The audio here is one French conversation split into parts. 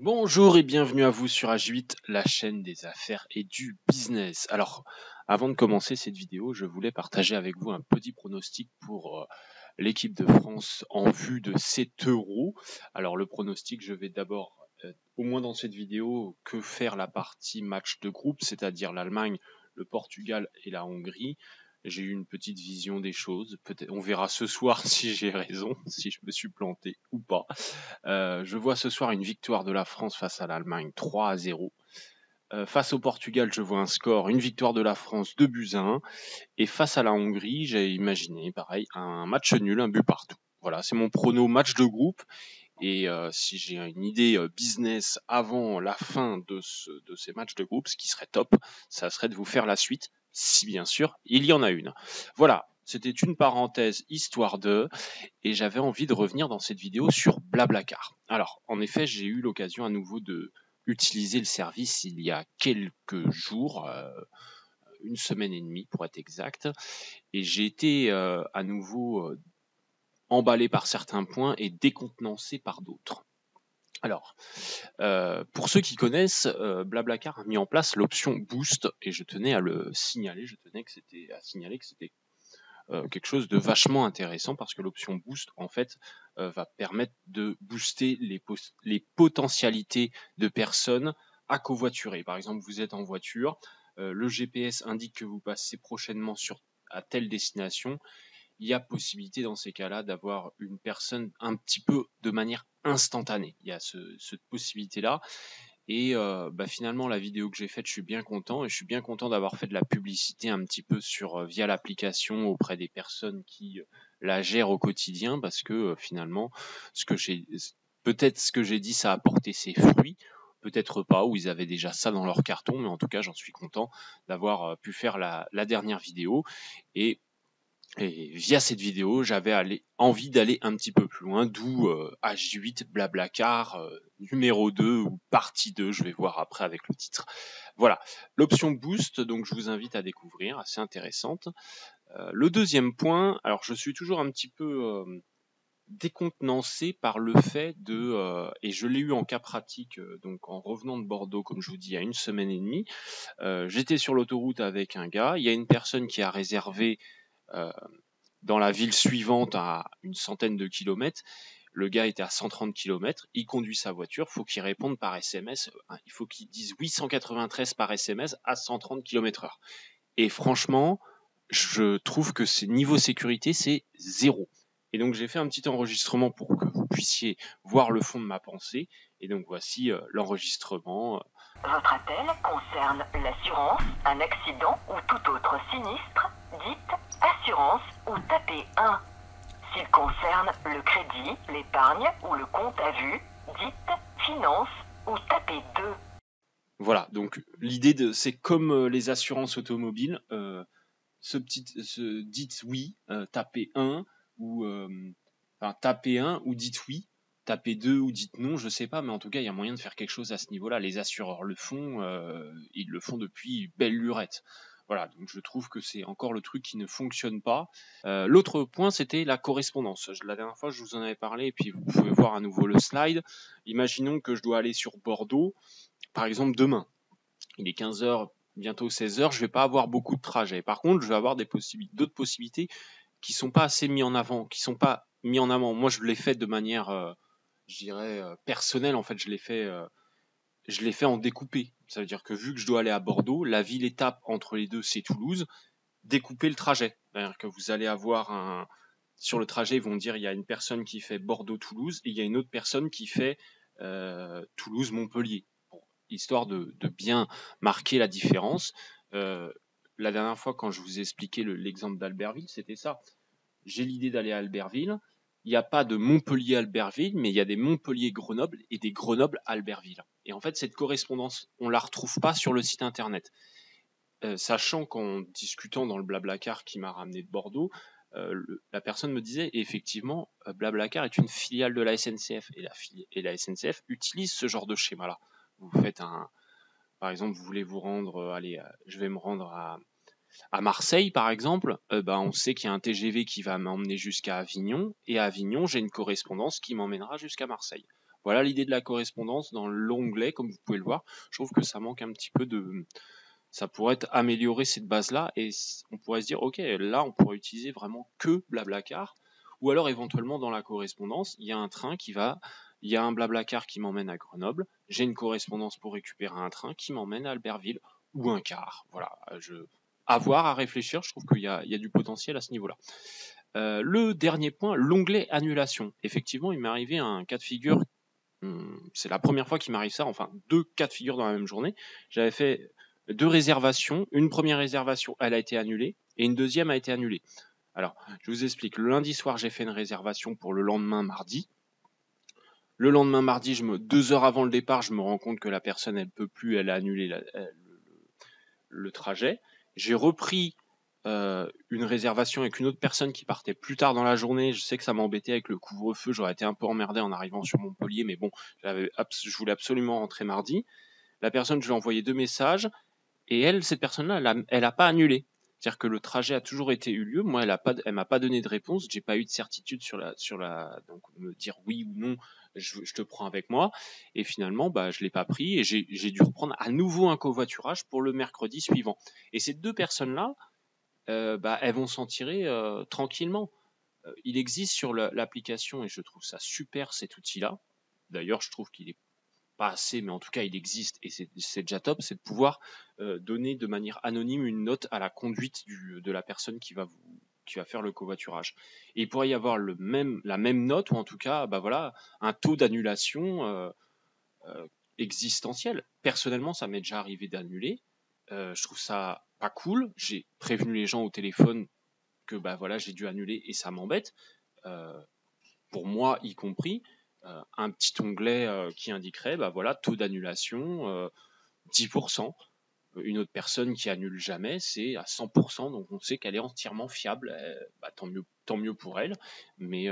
Bonjour et bienvenue à vous sur H8, la chaîne des affaires et du business. Alors, avant de commencer cette vidéo, je voulais partager avec vous un petit pronostic pour l'équipe de France en vue de cet euro. Alors, le pronostic, je vais d'abord, au moins dans cette vidéo, que faire la partie match de groupe, c'est-à-dire l'Allemagne, le Portugal et la Hongrie. J'ai eu une petite vision des choses. Peut-être, on verra ce soir si j'ai raison, si je me suis planté ou pas. Je vois ce soir une victoire de la France face à l'Allemagne 3-0. Face au Portugal, je vois un score, une victoire de la France 2-1. Et face à la Hongrie, j'ai imaginé, pareil, un match nul, un but partout. Voilà, c'est mon prono match de groupe. Et si j'ai une idée business avant la fin de ces matchs de groupe, ce qui serait top, ça serait de vous faire la suite, si bien sûr il y en a une. Voilà, c'était une parenthèse histoire de, et j'avais envie de revenir dans cette vidéo sur Blablacar. Alors, en effet, j'ai eu l'occasion à nouveau de utiliser le service il y a quelques jours, une semaine et demie pour être exact, et j'ai été à nouveau emballé par certains points et décontenancé par d'autres. Alors, pour ceux qui connaissent, Blablacar a mis en place l'option Boost, et je tenais à le signaler, signaler que c'était quelque chose de vachement intéressant, parce que l'option Boost, en fait, va permettre de booster les potentialités de personnes à covoiturer. Par exemple, vous êtes en voiture, le GPS indique que vous passez prochainement à telle destination. Il y a possibilité dans ces cas-là d'avoir une personne un petit peu de manière instantanée. Il y a cette possibilité-là. Et finalement, la vidéo que j'ai faite, je suis bien content. Et je suis bien content d'avoir fait de la publicité un petit peu via l'application auprès des personnes qui la gèrent au quotidien, parce que finalement, peut-être ce que j'ai dit, ça a porté ses fruits. Peut-être pas, ou ils avaient déjà ça dans leur carton, mais en tout cas, j'en suis content d'avoir pu faire la dernière vidéo. Et via cette vidéo, j'avais envie d'aller un petit peu plus loin, d'où H8 Blablacar numéro 2 ou partie 2, je vais voir après avec le titre. Voilà, l'option Boost, donc je vous invite à découvrir, assez intéressante. Le deuxième point, alors je suis toujours un petit peu décontenancé par le fait et je l'ai eu en cas pratique, donc en revenant de Bordeaux, comme je vous dis, il y a une semaine et demie, j'étais sur l'autoroute avec un gars, il y a une personne qui a réservé dans la ville suivante à une centaine de kilomètres. Le gars était à 130 km, il conduit sa voiture, faut qu'il réponde par SMS, il faut qu'il dise 893 par SMS à 130 km/h. Et franchement, je trouve que niveau sécurité, c'est zéro. Et donc j'ai fait un petit enregistrement pour que vous puissiez voir le fond de ma pensée. Et donc voici l'enregistrement. Votre appel concerne l'assurance, un accident ou tout autre sinistre. Dites assurance ou tapez 1. S'il concerne le crédit, l'épargne ou le compte à vue, dites finance ou tapez 2. Voilà, donc l'idée c'est comme les assurances automobiles, dites oui, tapez 1 ou tapez 1 ou dites oui, tapez 2 ou dites non, je sais pas, mais en tout cas il y a moyen de faire quelque chose à ce niveau-là. Les assureurs le font, ils le font depuis belle lurette. Voilà, donc je trouve que c'est encore le truc qui ne fonctionne pas. L'autre point, c'était la correspondance. La dernière fois, je vous en avais parlé, et puis vous pouvez voir à nouveau le slide. Imaginons que je dois aller sur Bordeaux, par exemple demain. Il est 15h, bientôt 16h, je vais pas avoir beaucoup de trajets. Par contre, je vais avoir d'autres possibilités qui sont pas assez mis en avant, qui sont pas mis en avant. Moi, je l'ai fait de manière, je dirais, personnelle. En fait, je l'ai fait en découpé. Ça veut dire que vu que je dois aller à Bordeaux, la ville étape entre les deux, c'est Toulouse. Découper le trajet. C'est-à-dire que vous allez avoir sur le trajet, ils vont dire il y a une personne qui fait Bordeaux-Toulouse et il y a une autre personne qui fait Toulouse-Montpellier, histoire de bien marquer la différence. La dernière fois, quand je vous ai expliqué l'exemple d'Albertville, c'était ça. J'ai l'idée d'aller à Albertville. Il n'y a pas de Montpellier-Albertville, mais il y a des Montpellier-Grenoble et des Grenoble-Albertville. Et en fait, cette correspondance, on ne la retrouve pas sur le site internet. Sachant qu'en discutant dans le Blablacar qui m'a ramené de Bordeaux, la personne me disait, et effectivement, Blablacar est une filiale de la SNCF, et la SNCF utilise ce genre de schéma-là. Vous faites par exemple, vous voulez vous rendre, je vais me rendre à Marseille, par exemple, on sait qu'il y a un TGV qui va m'emmener jusqu'à Avignon, et à Avignon, j'ai une correspondance qui m'emmènera jusqu'à Marseille. Voilà l'idée de la correspondance dans l'onglet, comme vous pouvez le voir. Je trouve que ça manque un petit peu de... Ça pourrait être amélioré cette base-là, et on pourrait se dire, ok, là on pourrait utiliser vraiment que Blablacar, ou alors éventuellement dans la correspondance, il y a un train il y a un Blablacar qui m'emmène à Grenoble, j'ai une correspondance pour récupérer un train qui m'emmène à Albertville, ou un car. Voilà, à voir, à réfléchir, je trouve qu'il y a du potentiel à ce niveau-là. Le dernier point, l'onglet annulation. Effectivement, il m'est arrivé un cas de figure, c'est la première fois qu'il m'arrive ça, enfin 2 cas de figure dans la même journée. J'avais fait 2 réservations, une première réservation, elle a été annulée, et une deuxième a été annulée. Alors, je vous explique, le lundi soir, j'ai fait une réservation pour le lendemain mardi. Le lendemain mardi, 2 heures avant le départ, je me rends compte que la personne, elle peut plus, elle a annulé le trajet. J'ai repris une réservation avec une autre personne qui partait plus tard dans la journée. Je sais que ça m'embêtait avec le couvre-feu, j'aurais été un peu emmerdé en arrivant sur Montpellier, mais bon, je voulais absolument rentrer mardi. La personne, je lui ai envoyé 2 messages, et cette personne-là, elle a pas annulé. C'est-à-dire que le trajet a toujours eu lieu. Moi, elle m'a pas donné de réponse. J'ai pas eu de certitude donc me dire oui ou non, je te prends avec moi. Et finalement, je l'ai pas pris, et j'ai dû reprendre à nouveau un covoiturage pour le mercredi suivant. Et ces 2 personnes-là, elles vont s'en tirer tranquillement. Il existe sur l'application, et je trouve ça super, cet outil-là. D'ailleurs, je trouve qu'il est pas assez, mais en tout cas il existe, et c'est déjà top, c'est de pouvoir donner de manière anonyme une note à la conduite de la personne qui va faire le covoiturage. Et il pourrait y avoir la même note, ou en tout cas un taux d'annulation existentiel. Personnellement, ça m'est déjà arrivé d'annuler. Je trouve ça pas cool. J'ai prévenu les gens au téléphone que j'ai dû annuler, et ça m'embête. Pour moi y compris, un petit onglet qui indiquerait taux d'annulation 10%. Une autre personne qui annule jamais, c'est à 100%, donc on sait qu'elle est entièrement fiable. Tant mieux pour elle. Mais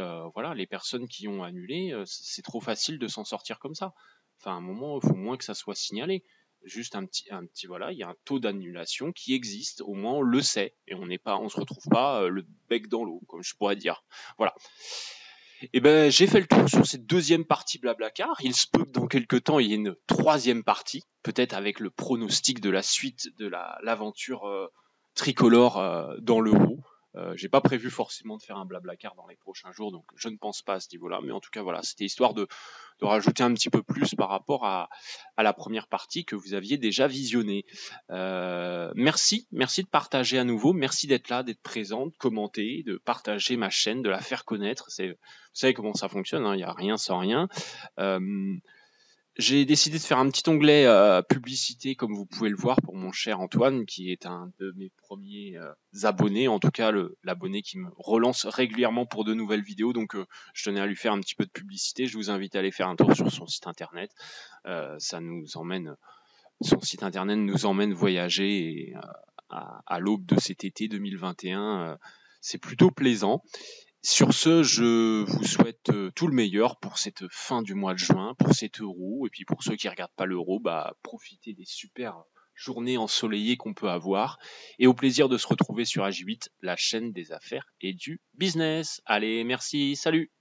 les personnes qui ont annulé, c'est trop facile de s'en sortir comme ça. Enfin, à un moment, il faut moins que ça soit signalé. Juste un petit il y a un taux d'annulation qui existe, au moins on le sait, et on se retrouve pas le bec dans l'eau, comme je pourrais dire. Voilà. Et j'ai fait le tour sur cette deuxième partie Blablacar. Il se peut que dans quelques temps il y ait une troisième partie, peut-être avec le pronostic de la suite de l'aventure tricolore dans l'Euro. J'ai pas prévu forcément de faire un Blablacar dans les prochains jours, donc je ne pense pas à ce niveau-là. Mais en tout cas, c'était histoire de rajouter un petit peu plus par rapport à la première partie que vous aviez déjà visionnée. Merci de partager à nouveau. Merci d'être là, d'être présent, de commenter, de partager ma chaîne, de la faire connaître. Vous savez comment ça fonctionne, hein, il n'y a rien sans rien. J'ai décidé de faire un petit onglet publicité, comme vous pouvez le voir, pour mon cher Antoine, qui est un de mes premiers abonnés, en tout cas l'abonné qui me relance régulièrement pour de nouvelles vidéos. Donc je tenais à lui faire un petit peu de publicité. Je vous invite à aller faire un tour sur son site internet. Son site internet nous emmène voyager, et à l'aube de cet été 2021, c'est plutôt plaisant. Sur ce, je vous souhaite tout le meilleur pour cette fin du mois de juin, pour cet Euro, et puis pour ceux qui regardent pas l'Euro, profitez des super journées ensoleillées qu'on peut avoir, et au plaisir de se retrouver sur AJ8, la chaîne des affaires et du business. Allez, merci, salut!